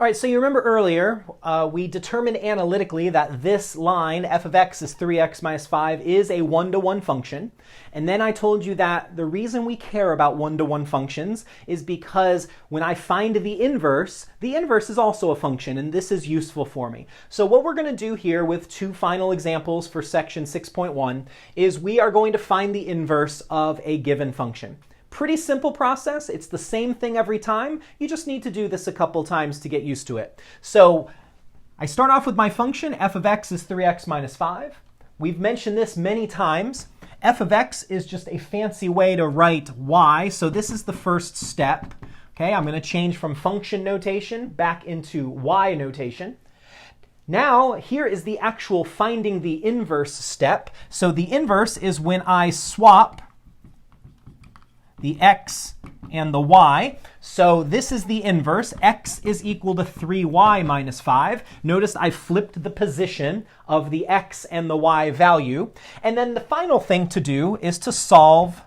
All right, so you remember earlier, we determined analytically that this line, f of x is 3x minus 5, is a one-to-one function. And then I told you that the reason we care about one-to-one functions is because when I find the inverse is also a function, and this is useful for me. So what we're going to do here with two final examples for section 6.1 is we are going to find the inverse of a given function. Pretty simple process. It's the same thing every time. You just need to do this a couple times to get used to it. So I start off with my function. F of x is 3x minus 5. We've mentioned this many times. F of x is just a fancy way to write y. So this is the first step. Okay, I'm going to change from function notation back into y notation. Now, here is the actual finding the inverse step. So the inverse is when I swap the x and the y. So this is the inverse. X is equal to 3y minus 5. Notice I flipped the position of the x and the y value. And then the final thing to do is to solve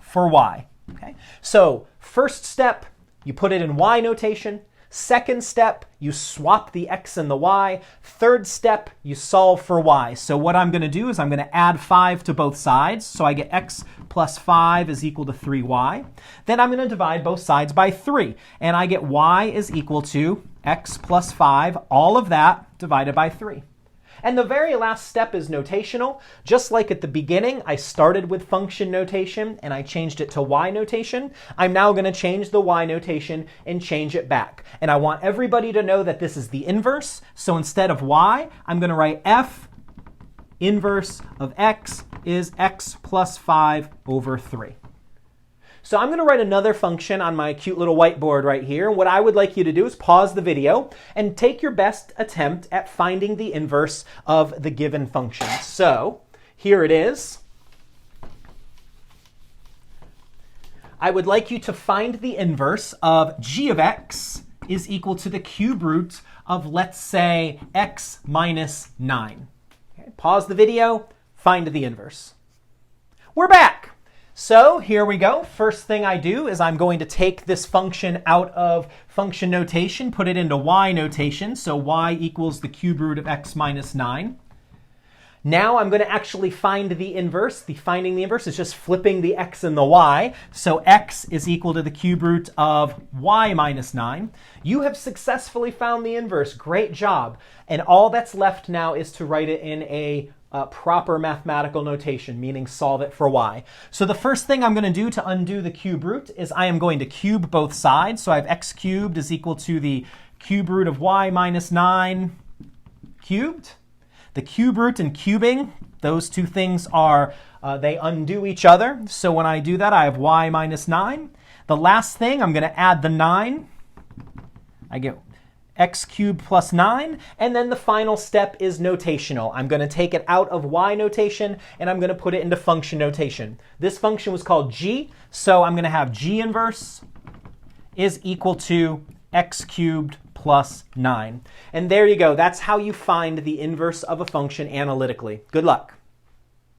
for y. Okay? So first step, you put it in y notation. Second step, you swap the x and the y. Third step, you solve for y. So what I'm going to do is I'm going to add 5 to both sides. So I get x plus 5 is equal to 3y. Then I'm going to divide both sides by 3. And I get y is equal to x plus 5, all of that divided by 3. And the very last step is notational. Just like at the beginning, I started with function notation and I changed it to y notation. I'm now going to change the y notation and change it back. And I want everybody to know that this is the inverse. So instead of y, I'm going to write f inverse of x is x plus 5 over 3. So I'm going to write another function on my cute little whiteboard right here. What I would like you to do is pause the video and take your best attempt at finding the inverse of the given function. So here it is. I would like you to find the inverse of g of x is equal to the cube root of, let's say, x minus 9. Okay, pause the video, find the inverse. We're back. So here we go. First thing I do is I'm going to take this function out of function notation, put it into y notation. So y equals the cube root of x minus 9. Now I'm going to actually find the inverse. Finding the inverse is just flipping the x and the y. So x is equal to the cube root of y minus 9. You have successfully found the inverse. Great job. And all that's left now is to write it in a proper mathematical notation, meaning solve it for y. So the first thing I'm going to do to undo the cube root is I am going to cube both sides. So I have x cubed is equal to the cube root of y minus 9 cubed. The cube root and cubing, those two things are, they undo each other. So when I do that, I have y minus 9. The last thing, I'm going to add the 9. I get x cubed plus 9. And then the final step is notational. I'm going to take it out of y notation and I'm going to put it into function notation. This function was called g, so I'm going to have g inverse is equal to x cubed plus 9. And there you go. That's how you find the inverse of a function analytically. Good luck.